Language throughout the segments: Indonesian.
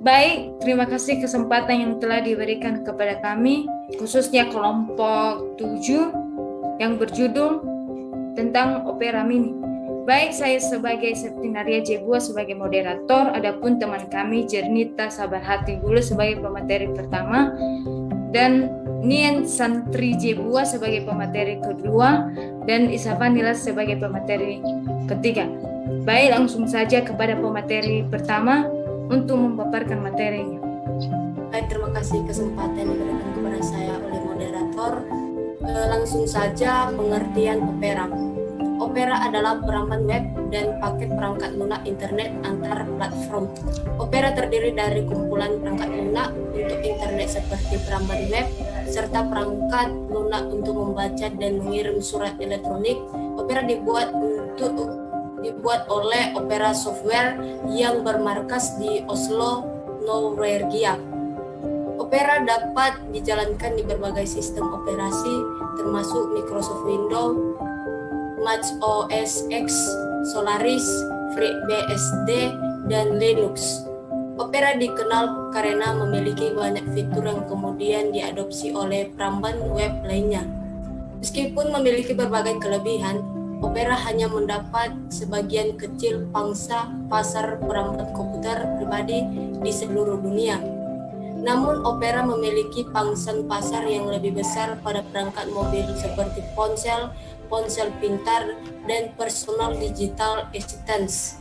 Baik, terima kasih kesempatan yang telah diberikan kepada kami, khususnya kelompok 7 yang berjudul tentang Opera Mini. Baik, saya sebagai Septinaria Jebua sebagai moderator, adapun teman kami Jernita Sabarhati Gulu sebagai pemateri pertama, dan Nien Santri Jebua sebagai pemateri kedua, dan Isavanila sebagai pemateri ketiga. Baik, langsung saja kepada pemateri pertama untuk memaparkan materinya. Baik, terima kasih kesempatan diberikan kepada saya oleh moderator. Langsung saja pengertian Opera. Opera adalah peramban web dan paket perangkat lunak internet antar platform. Opera terdiri dari kumpulan perangkat lunak untuk internet seperti peramban web serta perangkat lunak untuk membaca dan mengirim surat elektronik. Opera dibuat oleh Opera Software yang bermarkas di Oslo, Norwegia. Opera dapat dijalankan di berbagai sistem operasi termasuk Microsoft Windows, Mac OS X, Solaris, FreeBSD, dan Linux. Opera dikenal karena memiliki banyak fitur yang kemudian diadopsi oleh peramban web lainnya. Meskipun memiliki berbagai kelebihan, Opera hanya mendapat sebagian kecil pangsa pasar perangkat komputer pribadi di seluruh dunia. Namun Opera memiliki pangsa pasar yang lebih besar pada perangkat mobil seperti ponsel, ponsel pintar, dan personal digital assistants.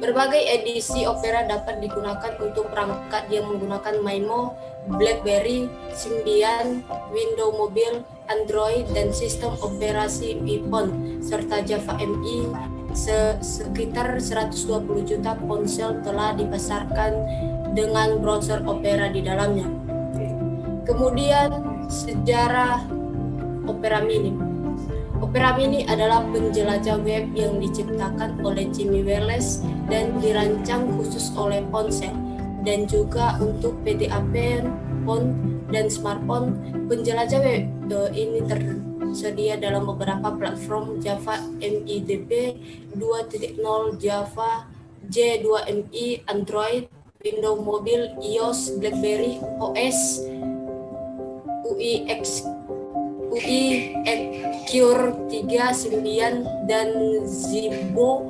Berbagai edisi Opera dapat digunakan untuk perangkat yang menggunakan Maimo, BlackBerry, Symbian, Windows Mobile, Android, dan sistem operasi iPhone, serta Java ME. Sekitar 120 juta ponsel telah dipasarkan dengan browser Opera di dalamnya. Kemudian, sejarah Opera Mini. Opera Mini adalah penjelajah web yang diciptakan oleh Jimmy Wales dan dirancang khusus oleh ponsel dan juga untuk PTAP, phone, dan smartphone. Penjelajah web ini tersedia dalam beberapa platform Java MIDP 2.0, Java J2ME, Android, Windows Mobile, iOS, BlackBerry OS, UI Cure 3, Symbian, dan Zibo.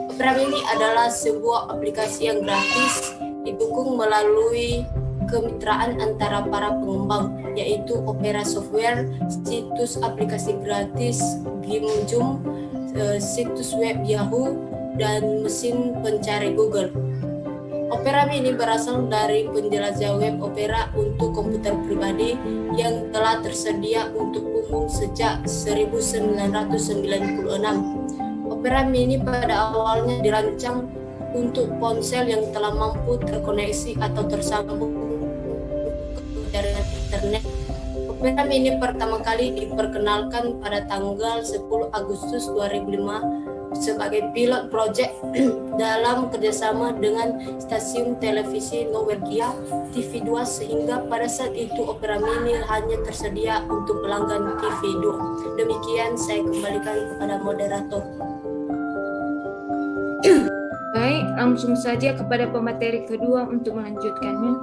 Opera Mini adalah sebuah aplikasi yang gratis didukung melalui kemitraan antara para pengembang, yaitu Opera Software, situs aplikasi gratis Gimjum, situs web Yahoo, dan mesin pencari Google. Opera Mini berasal dari penjelajah web Opera untuk komputer pribadi yang telah tersedia untuk umum sejak 1996. Opera Mini pada awalnya dirancang untuk ponsel yang telah mampu terkoneksi atau tersambung ke jaringan internet. Opera Mini pertama kali diperkenalkan pada tanggal 10 Agustus 2005 sebagai pilot project dalam kerjasama dengan stasiun televisi Norwegia TV2, sehingga pada saat itu Opera Mini hanya tersedia untuk pelanggan TV2. Demikian saya kembalikan kepada moderator. Baik, langsung saja kepada pemateri kedua untuk melanjutkannya.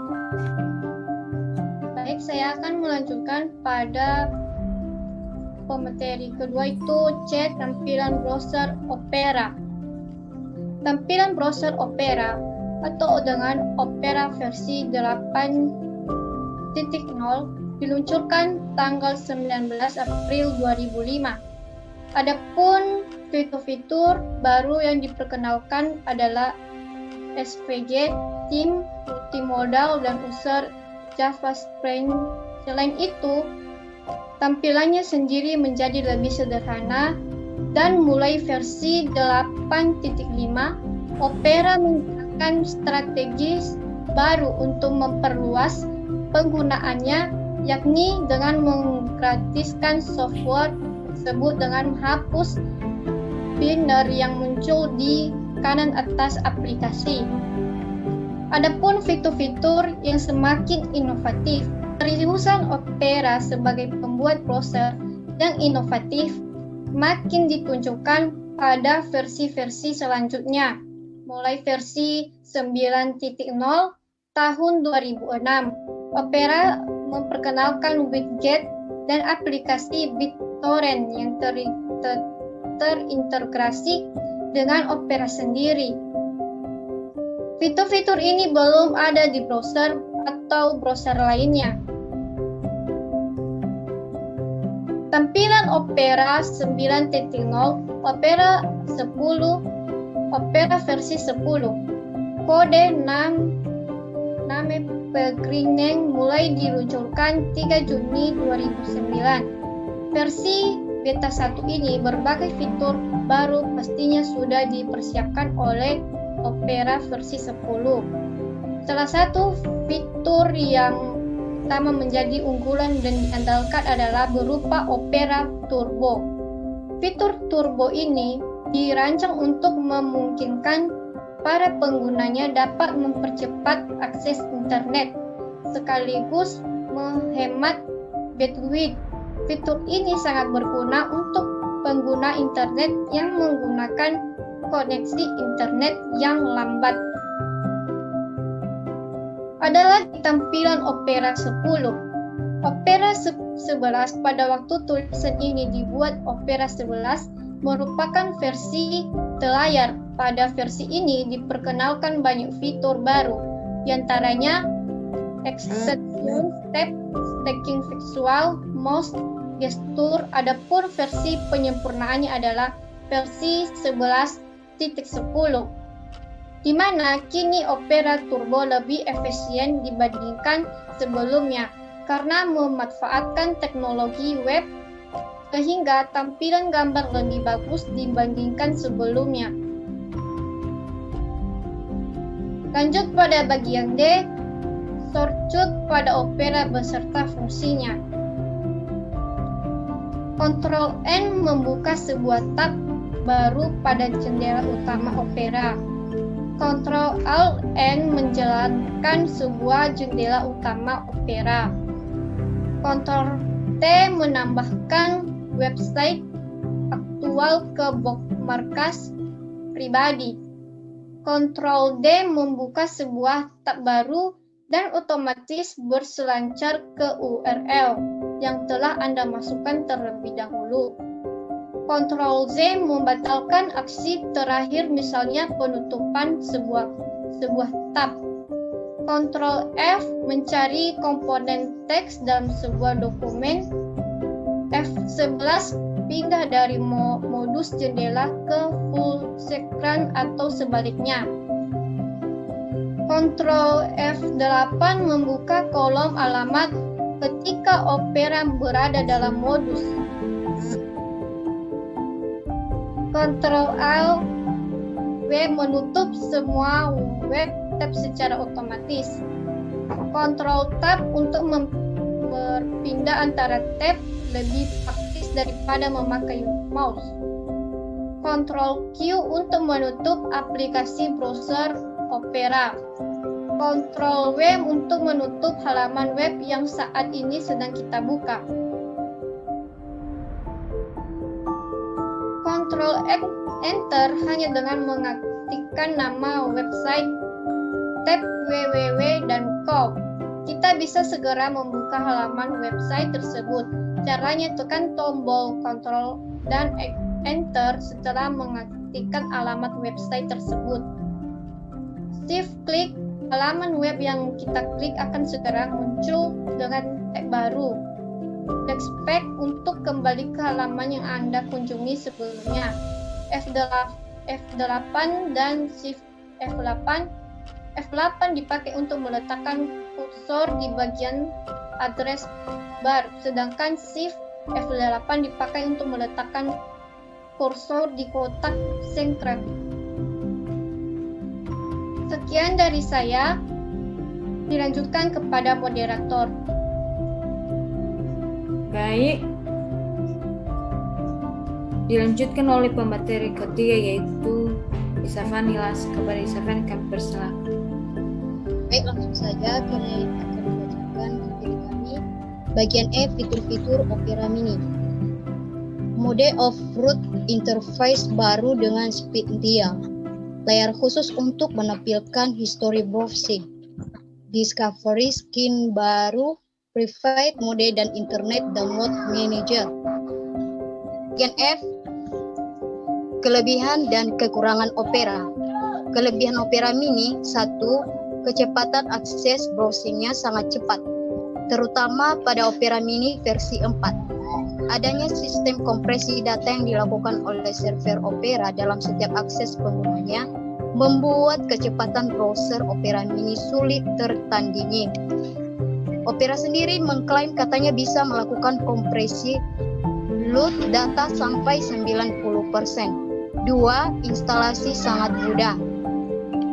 Baik, saya akan melanjutkan pada pemateri kedua, itu cek tampilan browser Opera. Tampilan browser Opera atau dengan Opera versi 8.0 diluncurkan tanggal 19 April 2005. Adapun fitur-fitur baru yang diperkenalkan adalah SVG, theme, multimodal, dan user JavaScript. Selain itu, tampilannya sendiri menjadi lebih sederhana, dan mulai versi 8.5, Opera menggunakan strategi baru untuk memperluas penggunaannya, yakni dengan menggratiskan software tersebut dengan menghapus banner yang muncul di kanan atas aplikasi. Adapun fitur-fitur yang semakin inovatif, keseriusan Opera sebagai pembuat browser yang inovatif makin ditunjukkan pada versi-versi selanjutnya. mulai versi 9.0 tahun 2006. Opera memperkenalkan widget dan aplikasi BitTorrent yang terintegrasi dengan Opera sendiri. Fitur-fitur ini belum ada di browser atau browser lainnya. Tampilan Opera 9.0, Opera 10, Opera versi 10. Kode Name Pellegrini mulai diluncurkan 3 Juni 2009. Versi beta 1 ini berbagai fitur baru pastinya sudah dipersiapkan oleh Opera versi 10. Salah satu fitur yang pertama menjadi unggulan dan diandalkan adalah berupa Opera Turbo. Fitur Turbo ini dirancang untuk memungkinkan para penggunanya dapat mempercepat akses internet sekaligus menghemat bandwidth. Fitur ini sangat berguna untuk pengguna internet yang menggunakan koneksi internet yang lambat. Adalah tampilan Opera 10. Opera 11 pada waktu tulisan ini dibuat Opera 11 merupakan versi telayar. Pada versi ini diperkenalkan banyak fitur baru, diantaranya exception step, stacking visual, mouse, gestur. Adapun versi penyempurnaannya adalah versi 11.10. Di mana kini Opera Turbo lebih efisien dibandingkan sebelumnya karena memanfaatkan teknologi web sehingga tampilan gambar lebih bagus dibandingkan sebelumnya. Lanjut pada bagian D, shortcut pada Opera beserta fungsinya. Ctrl N membuka sebuah tab baru pada jendela utama Opera. Ctrl Alt N menjalankan sebuah jendela utama Opera. Ctrl T menambahkan website aktual ke bookmarks pribadi. Ctrl D membuka sebuah tab baru dan otomatis berselancar ke URL yang telah Anda masukkan terlebih dahulu. Ctrl Z membatalkan aksi terakhir, misalnya penutupan sebuah tab. Ctrl F mencari komponen teks dalam sebuah dokumen. F11 pindah dari modus jendela ke full screen atau sebaliknya. Ctrl F8 membuka kolom alamat ketika Opera berada dalam modus. Ctrl Alt W menutup semua web tab secara otomatis. Ctrl Tab untuk berpindah antara tab lebih praktis daripada memakai mouse. Ctrl Q untuk menutup aplikasi browser Opera. Ctrl W untuk menutup halaman web yang saat ini sedang kita buka. Ctrl Enter hanya dengan mengaktifkan nama website, tab www dan com. Kita bisa segera membuka halaman website tersebut. Caranya tekan tombol Ctrl dan Enter setelah mengaktifkan alamat website tersebut. Shift klik halaman web yang kita klik akan segera muncul dengan tab baru. Backspace untuk kembali ke halaman yang Anda kunjungi sebelumnya. F8 dan Shift F8. F8 dipakai untuk meletakkan kursor di bagian address bar, sedangkan Shift F8 dipakai untuk meletakkan kursor di kotak sentral. Sekian dari saya, dilanjutkan kepada moderator. Baik, dilanjutkan oleh pemateri ketiga yaitu Isafani. Kepada Isafani kami persilakan. Baik, langsung saja kami akan membacakan materi kami. Bagian E, fitur-fitur Opera Mini. Mode of root interface baru dengan speed dia. layar khusus untuk menampilkan history browsing, discovery skin baru, private mode, dan internet download manager. Bagian F, kelebihan dan kekurangan Opera. Kelebihan Opera Mini: 1. Kecepatan akses browsingnya sangat cepat, terutama pada Opera Mini versi 4. Adanya sistem kompresi data yang dilakukan oleh server Opera dalam setiap akses penggunanya membuat kecepatan browser Opera Mini sulit tertandingi. Opera sendiri mengklaim katanya bisa melakukan kompresi load data sampai 90%. 2. Instalasi sangat mudah.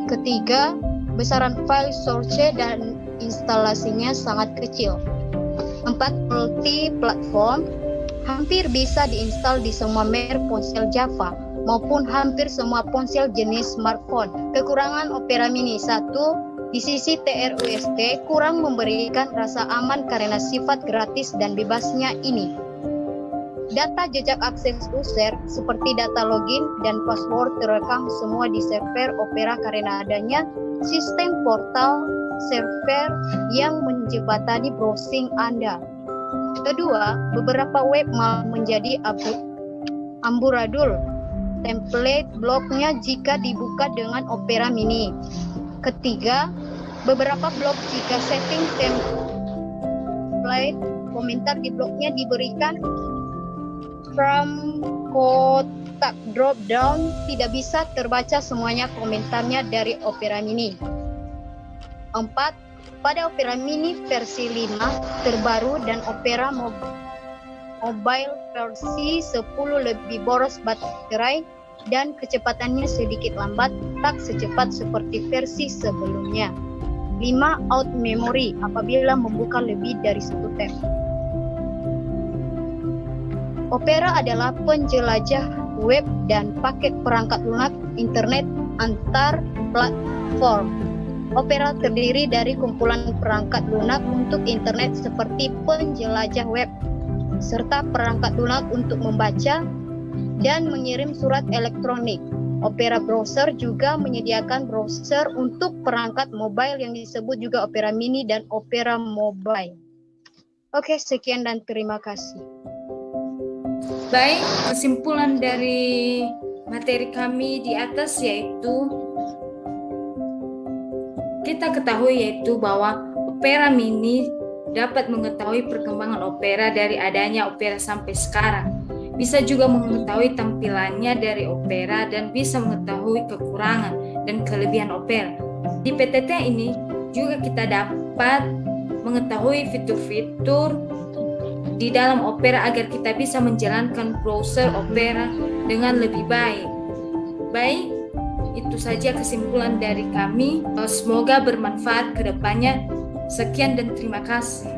Ketiga, besaran file source dan instalasinya sangat kecil. 4. Multi-platform, hampir bisa diinstal di semua merek ponsel Java maupun hampir semua ponsel jenis smartphone. Kekurangan Opera Mini: 1. Di sisi TRUST kurang memberikan rasa aman karena sifat gratis dan bebasnya ini. Data jejak akses user seperti data login dan password terekam semua di server Opera karena adanya sistem portal server yang menjembatani browsing Anda. Kedua, beberapa web malah menjadi amburadul template blognya jika dibuka dengan Opera Mini. Ketiga, beberapa blog jika setting template komentar di blognya diberikan from kotak drop down, tidak bisa terbaca semuanya komentarnya dari Opera Mini. 4. Pada Opera Mini versi 5 terbaru dan Opera Mobile versi 10 lebih boros baterai dan kecepatannya sedikit lambat, tak secepat seperti versi sebelumnya. 5. Out memory apabila membuka lebih dari 1 tab. Opera adalah penjelajah web dan paket perangkat lunak internet antar platform. Opera terdiri dari kumpulan perangkat lunak untuk internet seperti penjelajah web, serta perangkat lunak untuk membaca dan mengirim surat elektronik. Opera Browser juga menyediakan browser untuk perangkat mobile yang disebut juga Opera Mini dan Opera Mobile. Oke, sekian dan terima kasih. Baik, kesimpulan dari materi kami di atas yaitu kita ketahui yaitu bahwa Opera Mini dapat mengetahui perkembangan Opera dari adanya Opera sampai sekarang. Bisa juga mengetahui tampilannya dari Opera dan bisa mengetahui kekurangan dan kelebihan Opera. Di PTT ini juga kita dapat mengetahui fitur-fitur di dalam Opera agar kita bisa menjalankan browser Opera dengan lebih baik. Baik, itu saja kesimpulan dari kami. Semoga bermanfaat ke depannya. Sekian dan terima kasih.